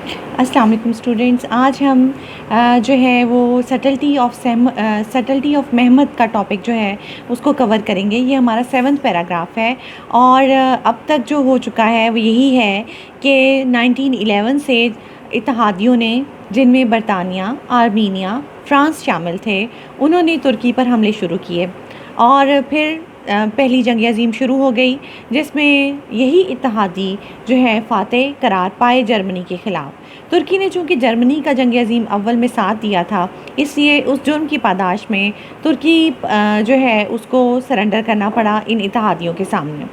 السلام علیکم اسٹوڈینٹس، آج ہم جو ہے وہ سٹلٹی آف محمد کا ٹاپک جو ہے اس کو کور کریں گے۔ یہ ہمارا 7واں پیراگراف ہے اور اب تک جو ہو چکا ہے وہ یہی ہے کہ 1911 سے اتحادیوں نے، جن میں برطانیہ، آرمینیا، فرانس شامل تھے، انہوں نے ترکی پر حملے شروع کیے اور پھر پہلی جنگ عظیم شروع ہو گئی، جس میں یہی اتحادی جو ہے فاتح قرار پائے جرمنی کے خلاف۔ ترکی نے چونکہ جرمنی کا جنگ عظیم اول میں ساتھ دیا تھا، اس لیے اس جرم کی پاداش میں ترکی جو ہے اس کو سرنڈر کرنا پڑا ان اتحادیوں کے سامنے۔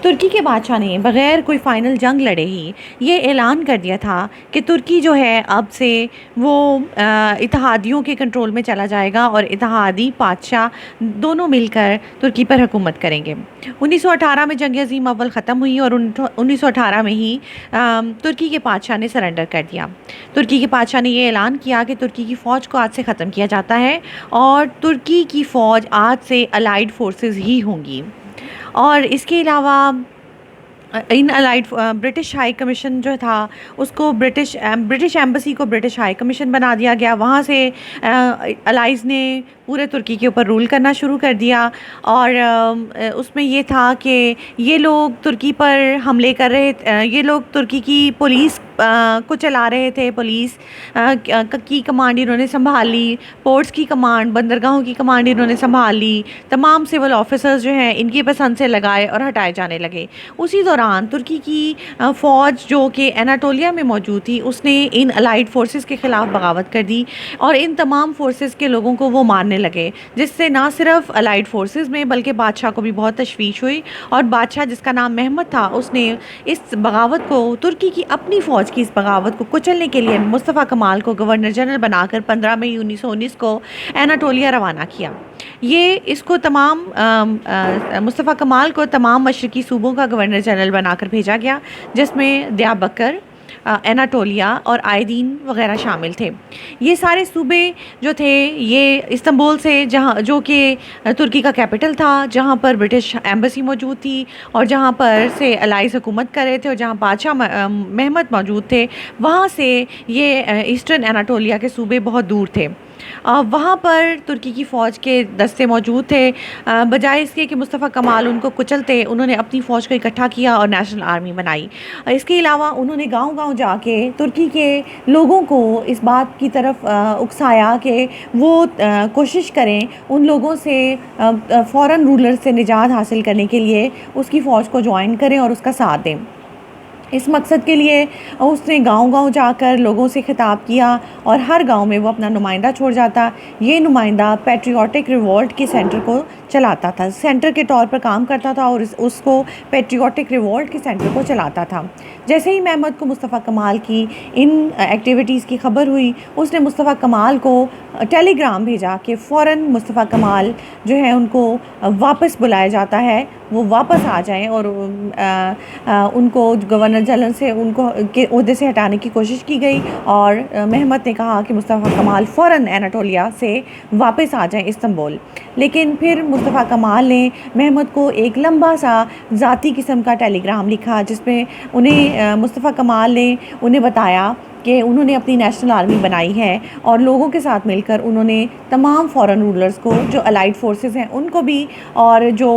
ترکی کے بادشاہ نے بغیر کوئی فائنل جنگ لڑے ہی یہ اعلان کر دیا تھا کہ ترکی جو ہے اب سے وہ اتحادیوں کے کنٹرول میں چلا جائے گا اور اتحادی بادشاہ دونوں مل کر ترکی پر حکومت کریں گے۔ 1918 میں جنگ عظیم اول ختم ہوئی اور 1918 میں ہی ترکی کے بادشاہ نے سرنڈر کر دیا۔ ترکی کے بادشاہ نے یہ اعلان کیا کہ ترکی کی فوج کو آج سے ختم کیا جاتا ہے اور ترکی کی فوج آج سے الائیڈ فورسز ہی ہوں گی۔ اور اس کے علاوہ برٹش ہائی کمیشن جو تھا اس کو برٹش ایمبسی کو برٹش ہائی کمیشن بنا دیا گیا۔ وہاں سے الائیز نے پورے ترکی کے اوپر رول کرنا شروع کر دیا اور اس میں یہ تھا کہ یہ لوگ ترکی پر حملے کر رہے، یہ لوگ ترکی کی پولیس کو چلا رہے تھے، پولیس کی کمانڈ انہوں نے سنبھال لی، پورٹس کی کمانڈ، بندرگاہوں کی کمانڈ انہوں نے سنبھال لی، تمام سول آفیسرز جو ہیں ان کی پسند سے لگائے اور ہٹائے جانے لگے۔ اسی دوران ترکی کی فوج جو کہ اناٹولیا میں موجود تھی، اس نے ان الائیڈ فورسز کے خلاف بغاوت کر دی اور ان تمام فورسز کے لوگوں کو وہ مارنے لگے، جس سے نہ صرف الائیڈ فورسز میں بلکہ بادشاہ کو بھی بہت تشویش ہوئی اور بادشاہ جس کا نام محمد تھا، اس نے اس بغاوت کو، ترکی کی اپنی فوج کی اس بغاوت کو کچلنے کے لیے مصطفیٰ کمال کو گورنر جنرل بنا کر 15 مئی 1919 کو اناٹولیا روانہ کیا۔ یہ اس کو تمام مصطفیٰ کمال کو تمام مشرقی صوبوں کا گورنر جنرل بنا کر بھیجا گیا، جس میں دیابکر، اناٹولیا اور آئدین وغیرہ شامل تھے۔ یہ سارے صوبے جو تھے یہ استنبول سے، جو کہ ترکی کا کیپٹل تھا، جہاں پر برٹش ایمبسی موجود تھی اور جہاں پر سے الائیز حکومت کر رہے تھے اور جہاں بادشاہ محمد موجود تھے، وہاں سے یہ ایسٹرن اناٹولیا کے صوبے بہت دور تھے۔ وہاں پر ترکی کی فوج کے دستے موجود تھے۔ بجائے اس کے کہ مصطفیٰ کمال ان کو کچلتے، انہوں نے اپنی فوج کو اکٹھا کیا اور نیشنل آرمی بنائی۔ اس کے علاوہ انہوں نے گاؤں گاؤں جا کے ترکی کے لوگوں کو اس بات کی طرف اکسایا کہ وہ کوشش کریں ان لوگوں سے فورن رولر سے نجات حاصل کرنے کے لیے اس کی فوج کو جوائن کریں اور اس کا ساتھ دیں۔ اس مقصد کے لیے اس نے گاؤں گاؤں جا کر لوگوں سے خطاب کیا اور ہر گاؤں میں وہ اپنا نمائندہ چھوڑ جاتا۔ یہ نمائندہ پیٹریوٹک ریوولٹ کے سینٹر کو چلاتا تھا، سینٹر کے طور پر کام کرتا تھا اور اس کو پیٹریوٹک ریوولٹ کے سینٹر کو چلاتا تھا۔ جیسے ہی محمد کو مصطفیٰ کمال کی ان ایکٹیویٹیز کی خبر ہوئی، اس نے مصطفیٰ کمال کو ٹیلی گرام بھیجا کہ فوراً مصطفیٰ کمال جو ہے ان کو واپس بلایا جاتا ہے، وہ واپس آ جائیں اور ان کو گورنر جنرل سے ان کو کے عہدے سے ہٹانے کی کوشش کی گئی اور محمد نے کہا کہ مصطفیٰ کمال فوراً اناٹولیا سے واپس آ جائیں استنبول۔ لیکن پھر مصطفیٰ کمال نے محمد کو ایک لمبا سا ذاتی قسم کا ٹیلی گرام لکھا، جس میں مصطفیٰ کمال نے انہیں بتایا کہ انہوں نے اپنی نیشنل آرمی بنائی ہے اور لوگوں کے ساتھ مل کر انہوں نے تمام فورن رولرز کو، جو الائیڈ فورسز ہیں ان کو بھی اور جو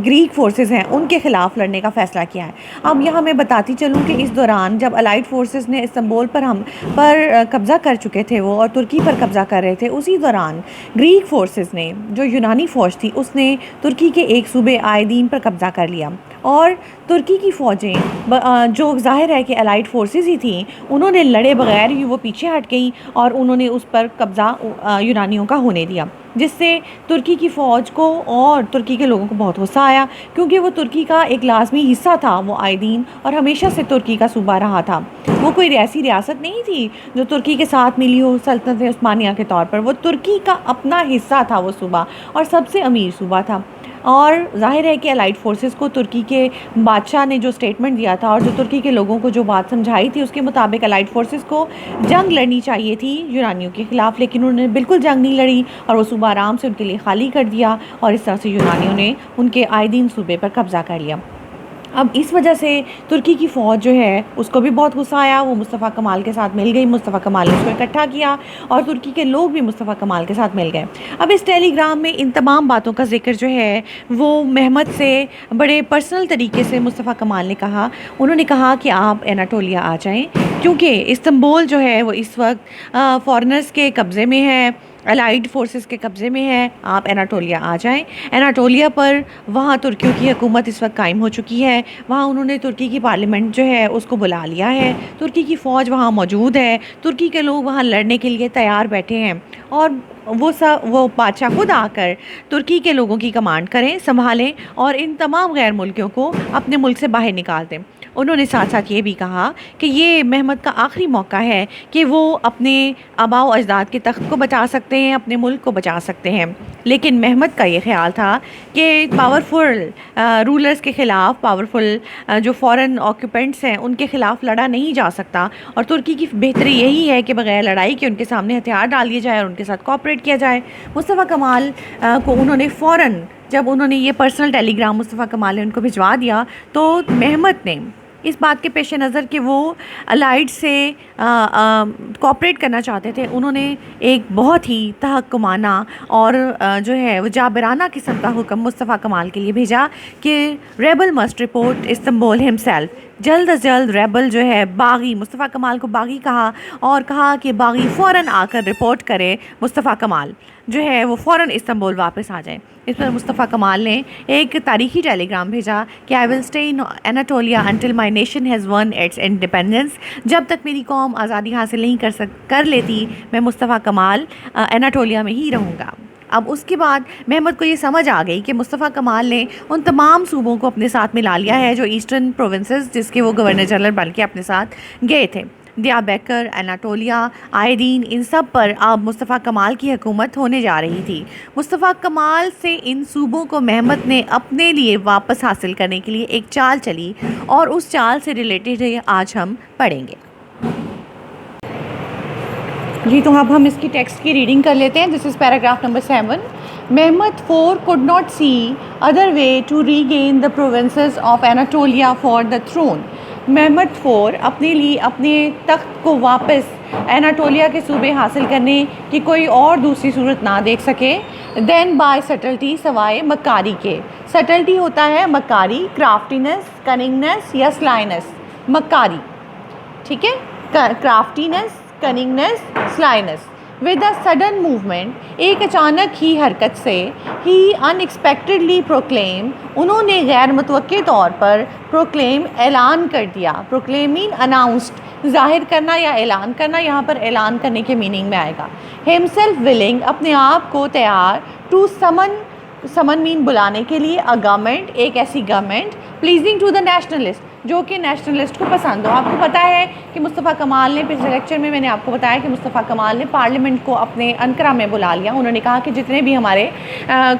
گریک فورسز ہیں ان کے خلاف لڑنے کا فیصلہ کیا ہے۔ اب یہاں میں بتاتی چلوں کہ اس دوران جب الائیڈ فورسز نے استنبول پر قبضہ کر چکے تھے وہ اور ترکی پر قبضہ کر رہے تھے، اسی دوران گریک فورسز نے، جو یونانی فوج تھی، اس نے ترکی کے ایک صوبے آئدین پر قبضہ کر لیا اور ترکی کی فوجیں جو ظاہر ہے کہ الائیڈ فورسز ہی تھیں، انہوں نے لڑے بغیر ہی وہ پیچھے ہٹ گئیں اور انہوں نے اس پر قبضہ یونانیوں کا ہونے دیا، جس سے ترکی کی فوج کو اور ترکی کے لوگوں کو بہت غصہ آیا، کیونکہ وہ ترکی کا ایک لازمی حصہ تھا وہ آئدین، اور ہمیشہ سے ترکی کا صوبہ رہا تھا۔ وہ کوئی ایسی ریاست نہیں تھی جو ترکی کے ساتھ ملی ہو سلطنت عثمانیہ کے طور پر، وہ ترکی کا اپنا حصہ تھا وہ صوبہ اور سب سے امیر صوبہ تھا۔ اور ظاہر ہے کہ الائیڈ فورسز کو ترکی کے بادشاہ نے جو سٹیٹمنٹ دیا تھا اور جو ترکی کے لوگوں کو جو بات سمجھائی تھی، اس کے مطابق الائیڈ فورسز کو جنگ لڑنی چاہیے تھی یونانیوں کے خلاف، لیکن انہوں نے بالکل جنگ نہیں لڑی اور وہ صوبہ آرام سے ان کے لیے خالی کر دیا اور اس طرح سے یونانیوں نے ان کے آئدین صوبے پر قبضہ کر لیا۔ اب اس وجہ سے ترکی کی فوج جو ہے اس کو بھی بہت غصہ آیا، وہ مصطفیٰ کمال کے ساتھ مل گئی، مصطفیٰ کمال نے اس کو اکٹھا کیا اور ترکی کے لوگ بھی مصطفیٰ کمال کے ساتھ مل گئے۔ اب اس ٹیلی گرام میں ان تمام باتوں کا ذکر جو ہے وہ مہمت سے بڑے پرسنل طریقے سے مصطفیٰ کمال نے کہا۔ انہوں نے کہا کہ آپ اناٹولیا آ جائیں، کیونکہ استنبول جو ہے وہ اس وقت فورنرز کے قبضے میں ہے، الائیڈ فورسز کے قبضے میں ہے، آپ اناٹولیا آ جائیں۔ اناٹولیا پر وہاں ترکیوں کی حکومت اس وقت قائم ہو چکی ہے، وہاں انہوں نے ترکی کی پارلیمنٹ جو ہے اس کو بلا لیا ہے، ترکی کی فوج وہاں موجود ہے، ترکی کے لوگ وہاں لڑنے کے لیے تیار بیٹھے ہیں، اور وہ بادشاہ خود آ کر ترکی کے لوگوں کی کمانڈ کریں، سنبھالیں اور ان تمام غیر ملکیوں کو اپنے ملک سے باہر نکال دیں۔ انہوں نے ساتھ ساتھ یہ بھی کہا کہ یہ مہمت کا آخری موقع ہے کہ وہ اپنے آباء و اجداد کے تخت کو بچا سکتے ہیں، اپنے ملک کو بچا سکتے ہیں۔ لیکن مہمت کا یہ خیال تھا کہ پاورفل رولرز کے خلاف، پاورفل جو فورن آکوپینٹس ہیں ان کے خلاف لڑا نہیں جا سکتا، اور ترکی کی بہتری یہی ہے کہ بغیر لڑائی کے ان کے سامنے ہتھیار ڈال دیے جائے اور ان کے ساتھ کوآپریٹ کیا جائے۔ مصطفیٰ کمال کو انہوں نے فوراً، جب انہوں نے یہ پرسنل ٹیلی گرام مصطفیٰ کمال نے ان کو بھجوا دیا، تو مہمت نے اس بات کے پیش نظر کہ وہ الائیڈ سے کوآپریٹ کرنا چاہتے تھے، انہوں نے ایک بہت ہی تحکمانہ اور جو ہے وہ جابرانہ قسم کا حکم مصطفیٰ کمال کے لیے بھیجا کہ ریبل مسٹ رپورٹ استنبول ہم سیلف، جلد از جلد ریبل جو ہے باغی، مصطفیٰ کمال کو باغی کہا اور کہا کہ باغی فوراً آ کر رپورٹ کرے، مصطفیٰ کمال جو ہے وہ فوراً استنبول واپس آ جائیں۔ اس پر مصطفیٰ کمال نے ایک تاریخی ٹیلی گرام بھیجا کہ I will stay in Anatolia until my nation has won its independence, جب تک میری قوم آزادی حاصل نہیں کر لیتی میں مصطفیٰ کمال اناٹولیا میں ہی رہوں گا۔ اب اس کے بعد مہمت کو یہ سمجھ آ گئی کہ مصطفیٰ کمال نے ان تمام صوبوں کو اپنے ساتھ ملا لیا ہے جو ایسٹرن پروونسز، جس کے وہ گورنر جنرل بن کے اپنے ساتھ گئے تھے، دیابیکر، اناٹولیا، آئیدین، ان سب پر اب مصطفیٰ کمال کی حکومت ہونے جا رہی تھی۔ مصطفیٰ کمال سے ان صوبوں کو مہمت نے اپنے لیے واپس حاصل کرنے کے لیے ایک چال چلی، اور اس چال سے ریلیٹڈ آج ہم پڑھیں گے۔ جی تو اب ہم اس کی ٹیکسٹ کی ریڈنگ کر لیتے ہیں۔ This is paragraph number 7۔ Mehmet IV could not see other way to regain the provinces of Anatolia for the throne۔ مہمت IV اپنے لیے اپنے تخت کو واپس اناٹولیا کے صوبے حاصل کرنے کی کوئی اور دوسری صورت نہ دیکھ سکے دین بائی سٹلٹی، سوائے مکاری کے۔ سٹلٹی ہوتا ہے مکاری، کرافٹینس، کننگنس یا سلائنس، مکاری، ٹھیک ہے، کرافٹینس، کننگنس، سلائنس۔ ود اے سڈن موومنٹ، ایک اچانک ہی حرکت سے، ہی ان ایکسپیکٹڈلی پروکلیم، انہوں نے غیر متوقع طور پر پروکلیم، اعلان کر دیا۔ پروکلیمین اناؤنسڈ، ظاہر کرنا یا اعلان کرنا، یہاں پر اعلان کرنے کے میننگ میں آئے گا۔ ہم سیلف ولنگ، اپنے آپ کو تیار، ٹو سمن مین بلانے کے لیے، اے گورنمنٹ، ایک ایسی government, pleasing to the nationalist, جو کہ نیشنلسٹ کو پسند ہو۔ آپ کو پتہ ہے کہ مصطفیٰ کمال نے پچھلے لیکچر میں نے آپ کو بتایا کہ مصطفیٰ کمال نے پارلیمنٹ کو اپنے انقرہ میں بلا لیا۔ انہوں نے کہا کہ جتنے بھی ہمارے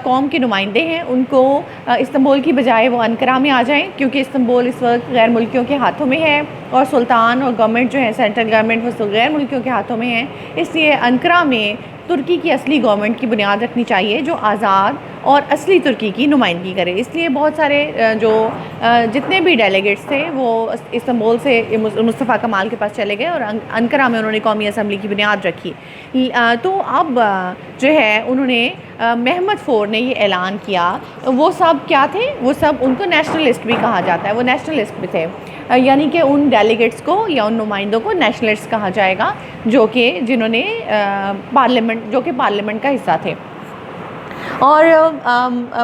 قوم کے نمائندے ہیں ان کو استنبول کی بجائے وہ انقرہ میں آ جائیں، کیونکہ استنبول اس وقت غیر ملکیوں کے ہاتھوں میں ہے، اور سلطان اور گورنمنٹ جو ہے سینٹرل گورنمنٹ وہ غیر ملکیوں کے ہاتھوں میں ہے۔ اس لیے انقرہ میں ترکی کی اصلی گورنمنٹ کی بنیاد رکھنی چاہیے جو آزاد اور اصلی ترکی کی نمائندگی کرے۔ اس لیے بہت سارے جو جتنے بھی ڈیلیگیٹس تھے وہ استنبول سے مصطفیٰ کمال کے پاس چلے گئے اور انقرہ میں انہوں نے قومی اسمبلی کی بنیاد رکھی۔ تو اب جو ہے انہوں نے مہمت IV نے یہ اعلان کیا۔ وہ سب کیا تھے؟ وہ سب ان کو نیشنلسٹ بھی کہا جاتا ہے، وہ نیشنلسٹ بھی تھے، یعنی کہ ان ڈیلیگیٹس کو یا ان نمائندوں کو نیشنلسٹ کہا جائے گا، جنہوں نے پارلیمنٹ کا حصہ تھے۔ اور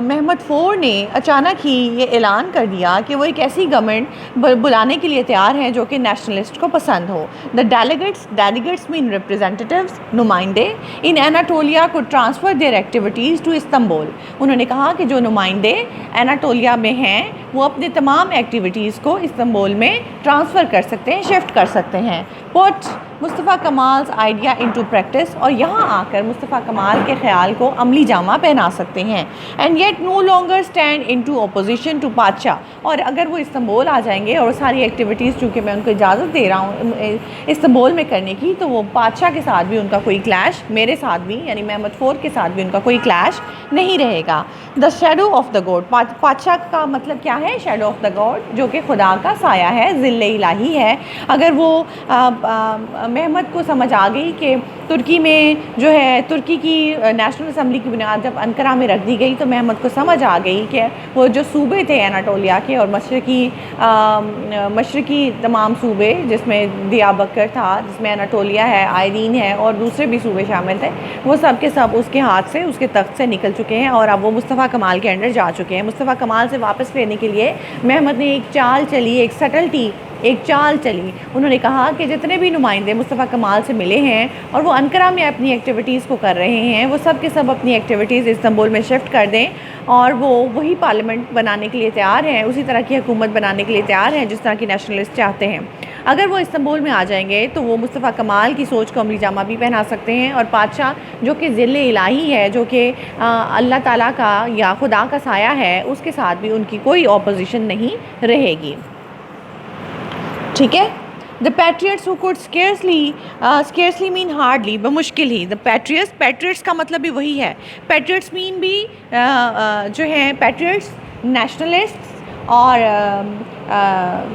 مہمت IV نے اچانک ہی یہ اعلان کر دیا کہ وہ ایک ایسی گورنمنٹ بلانے کے لیے تیار ہیں جو کہ نیشنلسٹ کو پسند ہو۔ دا ڈیلیگیٹس مین ریپرزینٹیوز، نمائندے، ان اناٹولیا کو transfer their activities to Istanbul. انہوں نے کہا کہ جو نمائندے اناٹولیا میں ہیں وہ اپنے تمام ایکٹیویٹیز کو استنبول میں ٹرانسفر کر سکتے ہیں، شفٹ کر سکتے ہیں۔ مصطفیٰ کمال's idea into practice, اور یہاں آ کر مصطفیٰ کمال کے خیال کو عملی جامہ پہنا سکتے ہیں. and yet no longer stand into opposition to پادشاہ, اور اگر وہ استنبول آ جائیں گے اور ساری ایکٹیویٹیز چونکہ میں ان کو اجازت دے رہا ہوں استنبول میں کرنے کی, تو وہ پادشاہ کے ساتھ بھی ان کا کوئی کلیش, میرے ساتھ بھی یعنی محمد فور کے ساتھ بھی ان کا کوئی کلیش نہیں رہے گا. The shadow of the god, پادشاہ کا مطلب کیا ہے؟ شیڈو آف دا گاڈ, جو کہ خدا کا سایہ ہے, ذل الہی ہے. اگر وہ محمد کو سمجھ آ گئی کہ ترکی میں جو ہے ترکی کی نیشنل اسمبلی کی بنیاد جب انقرہ میں رکھ دی گئی, تو محمد کو سمجھ آ گئی کہ وہ جو صوبے تھے اناٹولیا کے اور مشرقی تمام صوبے, جس میں دیا بکر تھا, جس میں اناٹولیا ہے, آئرین ہے اور دوسرے بھی صوبے شامل تھے, وہ سب کے سب اس کے ہاتھ سے, اس کے تخت سے نکل چکے ہیں اور اب وہ مصطفیٰ کمال کے انڈر جا چکے ہیں. مصطفیٰ کمال سے واپس پھیرنے کے لیے محمد نے ایک چال چلی, ایک چال چلی. انہوں نے کہا کہ جتنے بھی نمائندے مصطفیٰ کمال سے ملے ہیں اور وہ انقرہ میں اپنی ایکٹیویٹیز کو کر رہے ہیں, وہ سب کے سب اپنی ایکٹیویٹیز استنبول میں شفٹ کر دیں, اور وہ وہی پارلیمنٹ بنانے کے لیے تیار ہیں, اسی طرح کی حکومت بنانے کے لیے تیار ہیں جس طرح کی نیشنلسٹ چاہتے ہیں. اگر وہ استنبول میں آ جائیں گے تو وہ مصطفیٰ کمال کی سوچ کو عملی جامہ بھی پہنا سکتے ہیں, اور پادشاہ جو کہ ذل الہی ہے, جو کہ اللہ تعالیٰ کا یا خدا کا سایہ ہے, اس کے ساتھ بھی ان کی کوئی اپوزیشن نہیں رہے گی. ٹھیک ہے. دا پیٹریٹس who could scarcely mean hardly, بمشکل ہی. دا پیٹریٹس کا مطلب بھی وہی ہے. پیٹریٹس مین بھی جو ہیں پیٹریٹس, نیشنلسٹ اور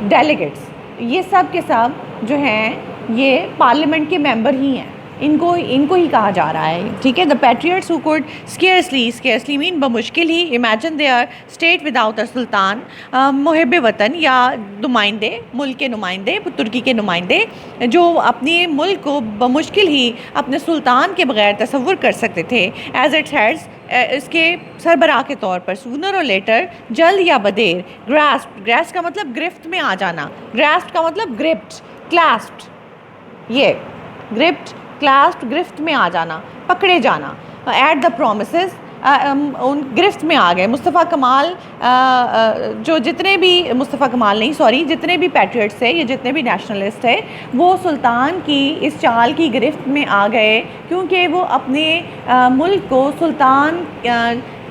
ڈیلیگیٹس, یہ سب کے سب جو ہیں یہ پارلیمنٹ کے ممبر ہی ہیں, ان کو ہی کہا جا رہا ہے. ٹھیک ہے. دا پیٹریٹس who could scarcely mean بمشکل ہی imagine their state without a سلطان, محب وطن یا نمائندے, ملک کے نمائندے, ترکی کے نمائندے جو اپنے ملک کو بمشکل ہی اپنے سلطان کے بغیر تصور کر سکتے تھے. ایز اٹ ہیڈز, اس کے سربراہ کے طور پر, سونر اور لیٹر, جلد یا بدیر. گراسپ کا مطلب گرفت میں آ جانا, گراسپ کا مطلب گرپٹ, کلاسپڈ, یہ گرپٹ کلاسپ, گرفت میں آ جانا, پکڑے جانا. ایٹ دا پرومسز, ان گرفت میں آ گئے. مصطفیٰ کمال جو جتنے بھی پیٹریٹس تھے یا جتنے بھی نیشنلسٹ تھے, وہ سلطان کی اس چال کی گرفت میں آ گئے, کیونکہ وہ اپنے ملک کو سلطان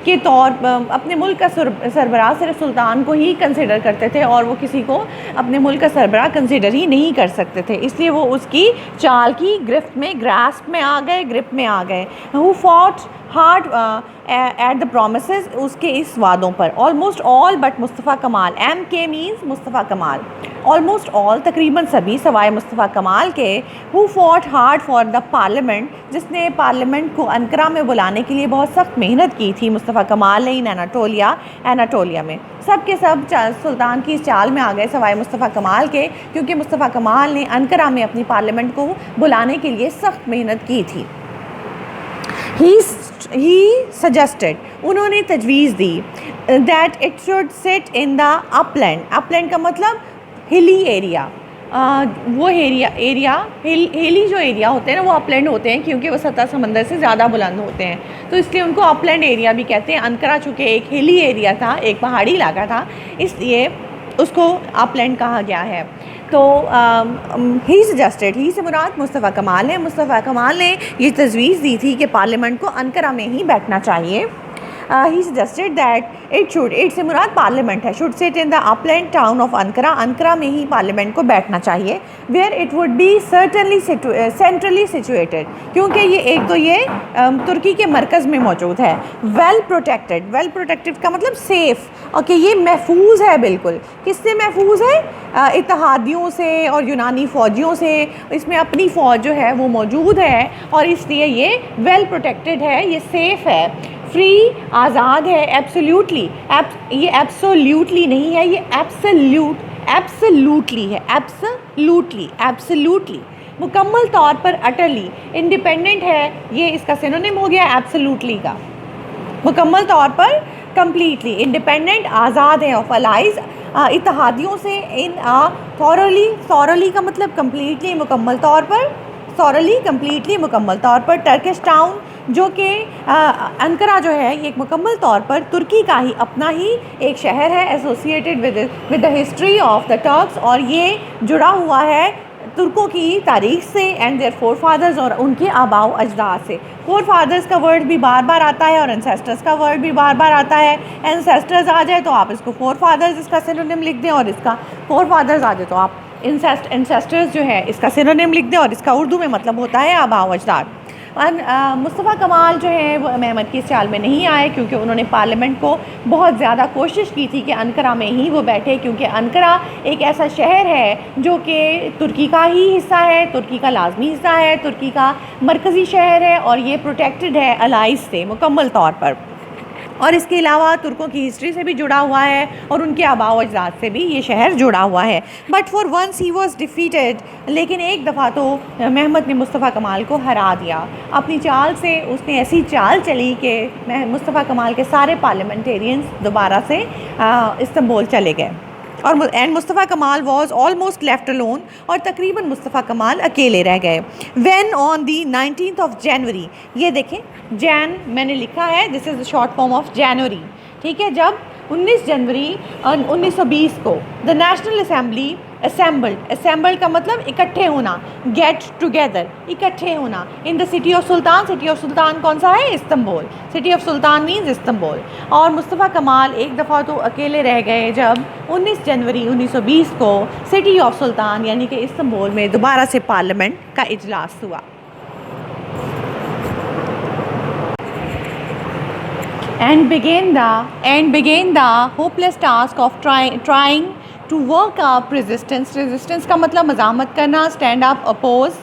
کے طور اپنے ملک کا سربراہ صرف سلطان کو ہی کنسیڈر کرتے تھے, اور وہ کسی کو اپنے ملک کا سربراہ کنسیڈر ہی نہیں کر سکتے تھے. اس لیے وہ اس کی چال کی گرفت میں, گراسپ میں آ گئے, گرپ میں آ گئے. who fought hard at the promises, اس کے اس وعدوں پر. almost all but Mustafa Kamal, MK means Mustafa Kamal. almost all, تقریباً سبھی سوائے مصطفیٰ کمال کے. who fought hard for the parliament, جس نے پارلیمنٹ کو انقرہ میں بلانے کے لیے بہت سخت محنت کی تھی مصطفیٰ کمال نے, اناٹولیا میں. سب کے سب سلطان کی اس چال میں آ گئے سوائے مصطفیٰ کمال کے, کیونکہ مصطفیٰ کمال نے انقرہ میں اپنی پارلیمنٹ کو بلانے کے لیے سخت محنت کی تھی. He suggested, انہوں نے تجویز دی, that it should sit in the upland کا مطلب ہلی ایریا. وہ ہیلی جو ایریا ہوتے ہیں نا, وہ اپلینڈ ہوتے ہیں کیونکہ وہ سطح سمندر سے زیادہ بلند ہوتے ہیں, تو اس لیے ان کو اپلینڈ ایریا بھی کہتے ہیں. انقرہ چونکہ ایک ہیلی ایریا تھا, ایک پہاڑی علاقہ تھا, اس لیے اس کو اپلینڈ کہا گیا ہے. تو ہی سجسٹڈ, ہی سے مراد مصطفیٰ کمال ہے. مصطفیٰ کمال نے یہ تجویز دی تھی کہ پارلیمنٹ کو انقرہ میں ہی بیٹھنا چاہیے. ہی سجسٹڈ دیٹ اٹ سے مراد پارلیمنٹ ہے, should sit in the upland town of Ankara, Ankara میں ہی پارلیمنٹ کو بیٹھنا چاہیے. where it would be centrally situated, کیونکہ یہ ترکی کے مرکز میں موجود ہے. well protected کا مطلب سیف, کہ یہ محفوظ ہے بالکل. کس سے محفوظ ہے؟ اتحادیوں سے اور یونانی فوجیوں سے. اس میں اپنی فوج جو ہے وہ موجود ہے, اور اس لیے یہ ویل پروٹیکٹڈ ہے, یہ سیف ہے. فری, آزاد ہے. ایبسلیوٹلی, یہ ایبسلیوٹلی نہیں ہے, یہ ایبسلیوٹلی ہے. ایبسلیوٹلی مکمل طور پر, اٹرلی. انڈیپینڈنٹ ہے, یہ اس کا سینونیم ہو گیا ایبسلیوٹلی کا. مکمل طور پر, کمپلیٹلی. انڈیپینڈنٹ, آزاد ہے. آف الائز, اتحادیوں سے. ان thoroughly کا مطلب کمپلیٹلی, مکمل طور پر. کمپلیٹلی مکمل طور پر. ٹرکش ٹاؤن, جو کہ انقرہ جو ہے یہ ایک مکمل طور پر ترکی کا ہی اپنا ہی ایک شہر ہے, associated with the history of the Turks, اور یہ جڑا ہوا ہے ترکوں کی تاریخ سے اینڈ دیئر فور فادرز اور ان کے آباء و اجداد سے. فور فادرز کا ورڈ بھی بار بار آتا ہے اور انسیسٹرز کا ورڈ بھی بار بار آتا ہے. انسیسٹرز آ جائے تو آپ اس کو فور فادرز اس کا سینونیم لکھ دیں, اور اس کا فور فادرز آ جائے تو آپ انسیسٹرز جو ہے اس کا سینونیم لکھ دیں, اور اس کا اردو میں مطلب ہوتا ہے آباء و اجداد. مصطفیٰ کمال جو ہے وہ محمد کی اس چال میں نہیں آئے, کیونکہ انہوں نے پارلیمنٹ کو بہت زیادہ کوشش کی تھی کہ انقرہ میں ہی وہ بیٹھے, کیونکہ انقرہ ایک ایسا شہر ہے جو کہ ترکی کا ہی حصہ ہے, ترکی کا لازمی حصہ ہے, ترکی کا مرکزی شہر ہے, اور یہ پروٹیکٹڈ ہے الائز سے مکمل طور پر, اور اس کے علاوہ ترکوں کی ہسٹری سے بھی جڑا ہوا ہے اور ان کے آباء و اجداد سے بھی یہ شہر جڑا ہوا ہے. But for once he was defeated, لیکن ایک دفعہ تو محمد نے مصطفیٰ کمال کو ہرا دیا. اپنی چال سے اس نے ایسی چال چلی کہ مصطفیٰ کمال کے سارے پارلیمنٹیرینز دوبارہ سے استنبول چلے گئے, اور Mustafa Kamal was almost left alone, اور تقریباً مصطفیٰ کمال اکیلے رہ گئے. When on the 19th of January, یہ دیکھیں جین میں نے لکھا ہے, this is short form of January, ٹھیک ہے, جب 19 جنوری 1920 کو دا نیشنل اسمبلی اسمبلڈ کا مطلب اکٹھے ہونا, گیٹ ٹوگیدر, اکٹھے ہونا, in the city of sultan. City of sultan کون سا ہے؟ Istanbul. City of sultan means Istanbul. اور مصطفیٰ کمال ایک دفعہ تو اکیلے رہ گئے جب 19 جنوری 1920 کو سٹی آف سلطان یعنی کہ استنبول میں دوبارہ سے پارلیمنٹ کا اجلاس ہوا. And began the hopeless task of trying to work up resistance. Resistance کا مطلب مزاحمت کرنا, stand up, oppose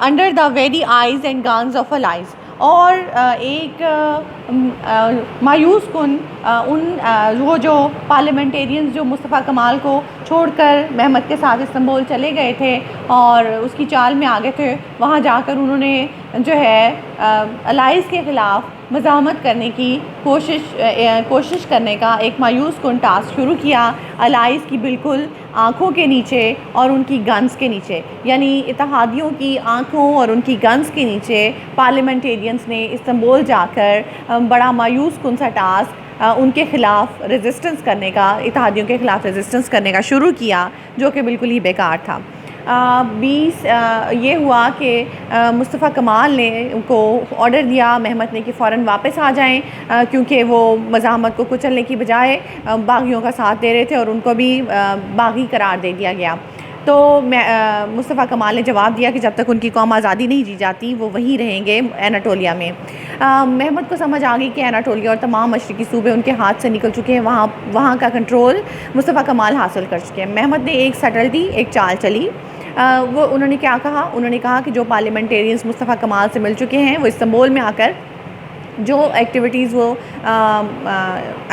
under the very eyes and guns of allies. اور ایک مایوس کن وہ جو پارلیمنٹیرینز جو مصطفیٰ کمال کو چھوڑ کر محمد کے ساتھ استنبول چلے گئے تھے اور اس کی چال میں آ گئے تھے, وہاں جا کر انہوں نے جو ہے الائز کے خلاف مزاحمت کرنے کی کوشش کرنے کا ایک مایوس کن ٹاسک شروع کیا, الائز کی بالکل آنکھوں کے نیچے اور ان کی گنز کے نیچے, یعنی اتحادیوں کی آنکھوں اور ان کی گنز کے نیچے پارلیمنٹیرینز نے استنبول جا کر بڑا مایوس کن سا ٹاسک ان کے خلاف ریزسٹنس کرنے کا, اتحادیوں کے خلاف ریزسٹنس کرنے کا شروع کیا, جو کہ بالکل ہی بیکار تھا. یہ ہوا کہ مصطفیٰ کمال نے ان کو آرڈر دیا محمد نے کہ فوراً واپس آ جائیں, کیونکہ وہ مزاحمت کو کچلنے کی بجائے باغیوں کا ساتھ دے رہے تھے اور ان کو بھی باغی قرار دے دیا گیا. تو مصطفیٰ کمال نے جواب دیا کہ جب تک ان کی قوم آزادی نہیں دی جاتی وہ وہیں رہیں گے اناٹولیا میں. محمد کو سمجھ آ گئی کہ اناٹولیا اور تمام مشرقی صوبے ان کے ہاتھ سے نکل چکے ہیں, وہاں کا کنٹرول مصطفیٰ کمال حاصل کر چکے ہیں. محمد نے ایک سٹلٹی, ایک چال چلی. وہ انہوں نے کیا کہا؟ انہوں نے کہا کہ جو پارلیمنٹیرینز مصطفیٰ کمال سے مل چکے ہیں وہ استنبول میں آ کر جو ایکٹیویٹیز وہ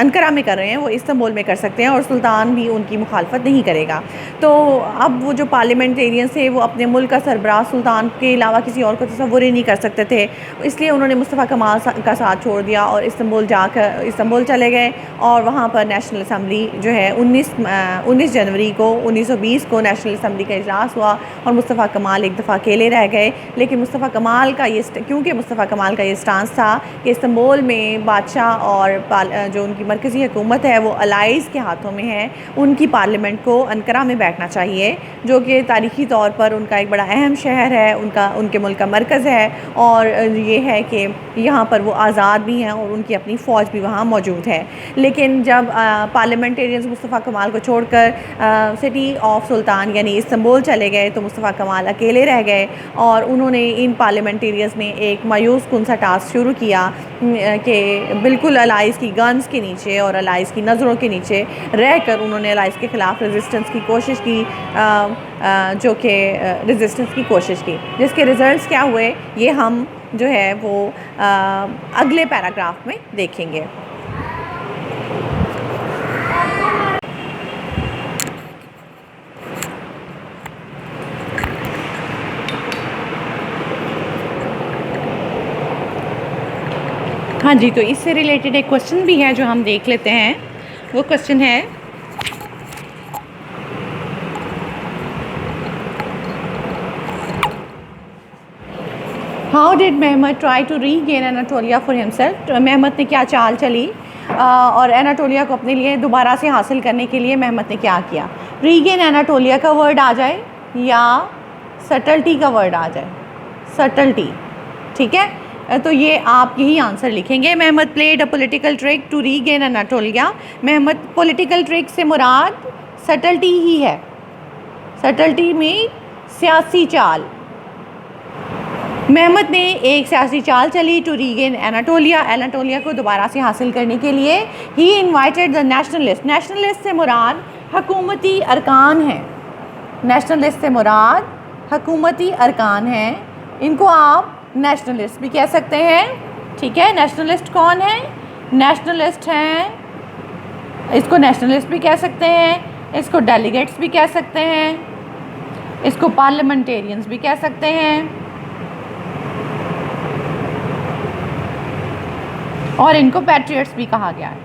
انقرہ میں کر رہے ہیں وہ استنبول میں کر سکتے ہیں, اور سلطان بھی ان کی مخالفت نہیں کرے گا. تو اب وہ جو پارلیمنٹیرینز تھے وہ اپنے ملک کا سربراہ سلطان کے علاوہ کسی اور کو تصور ہی نہیں کر سکتے تھے, اس لیے انہوں نے مصطفیٰ کمال کا ساتھ چھوڑ دیا اور استنبول چلے گئے, اور وہاں پر نیشنل اسمبلی جو ہے 19 جنوری کو 1920 کو نیشنل اسمبلی کا اجلاس ہوا, اور مصطفیٰ کمال ایک دفعہ اکیلے رہ گئے. لیکن مصطفیٰ کمال کا یہ اسٹانس تھا کہ استنبول میں بادشاہ اور جو ان کی مرکزی حکومت ہے وہ الائز کے ہاتھوں میں ہے, ان کی پارلیمنٹ کو انقرہ میں بیٹھنا چاہیے, جو کہ تاریخی طور پر ان کا ایک بڑا اہم شہر ہے, ان کے ملک کا مرکز ہے, اور یہ ہے کہ یہاں پر وہ آزاد بھی ہیں اور ان کی اپنی فوج بھی وہاں موجود ہے. لیکن جب پارلیمنٹیرینز مصطفیٰ کمال کو چھوڑ کر سٹی آف سلطان یعنی استنبول چلے گئے تو مصطفیٰ کمال اکیلے رہ گئے, اور انہوں نے ان پارلیمنٹیرینز نے ایک مایوس کن سا ٹاسک شروع کیا کہ بالکل الائز کی گنز کے نیچے اور الائز کی نظروں کے نیچے رہ کر انہوں نے الائز کے خلاف ریزسٹنس کی کوشش کی, جس کے ریزلٹس کیا ہوئے یہ ہم جو ہے وہ اگلے پیراگراف میں دیکھیں گے. ہاں جی, تو اس سے ریلیٹڈ ایک کوشچن بھی ہے جو ہم دیکھ لیتے ہیں. وہ کوشچن ہے how did Muhammad try to regain Anatolia for himself. Muhammad نے کیا چال چلی اور اناٹولیا کو اپنے لیے دوبارہ سے حاصل کرنے کے لیے محمد نے کیا کیا. ری گین اناٹولیا کا ورڈ آ جائے یا سٹلٹی کا ورڈ آ جائے, سٹلٹی, ٹھیک ہے. تو یہ آپ یہی آنسر لکھیں گے. Muhammad played a political trick to regain Anatolia. Muhammad political trick سے مراد سٹلٹی ہی ہے. سٹلٹی میں سیاسی چال. محمد نے ایک سیاسی چال چلی ٹو ریگین اناٹولیا, اناٹولیا کو دوبارہ سے حاصل کرنے کے لیے. ہی انوائٹیڈ دا نیشنلسٹ. نیشنلسٹ سے مراد حکومتی ارکان ہیں. نیشنلسٹ سے مراد حکومتی ارکان ہیں. ان کو آپ نیشنلسٹ بھی کہہ سکتے ہیں, ٹھیک ہے. نیشنلسٹ کون ہیں؟ نیشنلسٹ ہیں, اس کو نیشنلسٹ بھی کہہ سکتے ہیں, اس کو ڈیلیگیٹس بھی کہہ سکتے ہیں, اس کو پارلیمنٹیرینز بھی کہہ سکتے ہیں, اور ان کو پیٹریٹس بھی کہا گیا ہے.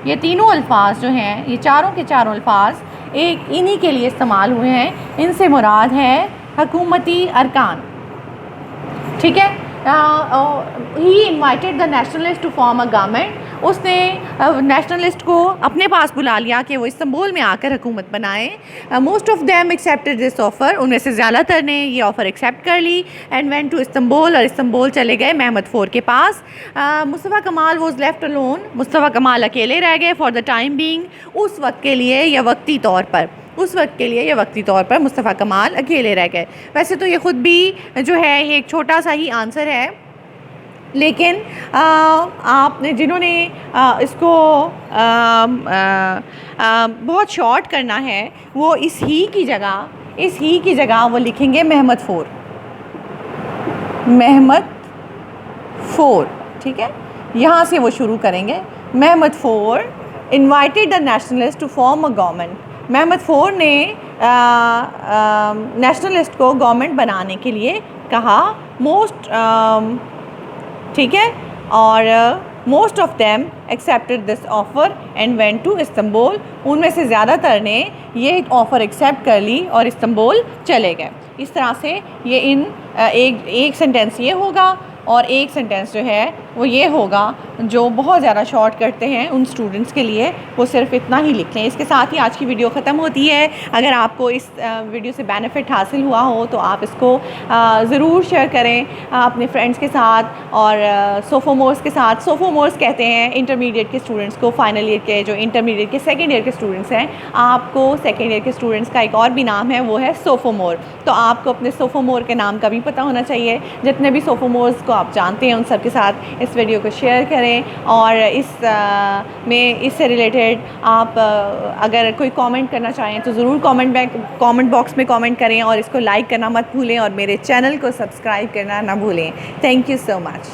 یہ تینوں الفاظ جو ہیں, یہ چاروں کے چاروں الفاظ ایک انہی کے لیے استعمال ہوئے ہیں. ان سے مراد ہے حکومتی ارکان, ٹھیک ہے. He invited the nationalist to form a government. اس نے نیشنلسٹ کو اپنے پاس بلا لیا کہ وہ استنبول میں آ کر حکومت بنائیں. Most of them accepted this offer. ان میں سے زیادہ تر نے یہ آفر ایکسیپٹ کر لی. اینڈ وینٹ ٹو استنبول, اور استنبول چلے گئے محمد فور کے پاس. مصطفیٰ کمال واز لیفٹ الون. مصطفیٰ کمال اکیلے رہ گئے فار دا ٹائم بینگ. اس وقت کے لیے یا وقتی طور پر, اس وقت کے لیے یا وقتی طور پر مصطفیٰ کمال اکیلے رہ گئے. ویسے تو یہ خود بھی جو ہے یہ ایک چھوٹا سا ہی آنسر ہے, لیکن آپ نے جنہوں نے اس کو بہت شارٹ کرنا ہے وہ اس ہی کی جگہ وہ لکھیں گے محمد فور. محمد فور, ٹھیک ہے. یہاں سے وہ شروع کریں گے. Muhammad four invited the nationalist to form a government. Muhammad four نے نیشنلسٹ کو گورنمنٹ بنانے کے لیے کہا. موسٹ, ٹھیک ہے, اور most of them accepted this offer and went to Istanbul. ان میں سے زیادہ تر نے یہ آفر ایکسیپٹ کر لی اور استنبول چلے گئے. اس طرح سے یہ ایک سینٹینس یہ ہوگا, اور ایک سینٹینس جو ہے وہ یہ ہوگا. جو بہت زیادہ شارٹ کرتے ہیں ان اسٹوڈنٹس کے لیے وہ صرف اتنا ہی لکھ لیں. اس کے ساتھ ہی آج کی ویڈیو ختم ہوتی ہے. اگر آپ کو اس ویڈیو سے بینیفٹ حاصل ہوا ہو تو آپ اس کو ضرور شیئر کریں اپنے فرینڈس کے ساتھ اور سوفومورس کے ساتھ. سوفومورس کہتے ہیں انٹرمیڈیٹ کے اسٹوڈنٹس کو. فائنل ایئر کے جو انٹرمیڈیٹ کے سیکنڈ ایئر کے اسٹوڈنٹس ہیں, آپ کو سیکنڈ ایئر کے اسٹوڈنٹس کا ایک اور بھی نام ہے, وہ ہے سوفومور. تو آپ کو اپنے سوفومور کے نام کا بھی پتہ ہونا چاہیے. جتنے بھی سوفومورس کو آپ جانتے ہیں ان سب کے ساتھ اس ویڈیو کو شیئر کریں. اور اس سے ریلیٹڈ آپ اگر کوئی کامنٹ کرنا چاہیں تو ضرور کامنٹ باکس میں کامنٹ کریں, اور اس کو لائک کرنا مت بھولیں, اور میرے چینل کو سبسکرائب کرنا نہ بھولیں. Thank you so much.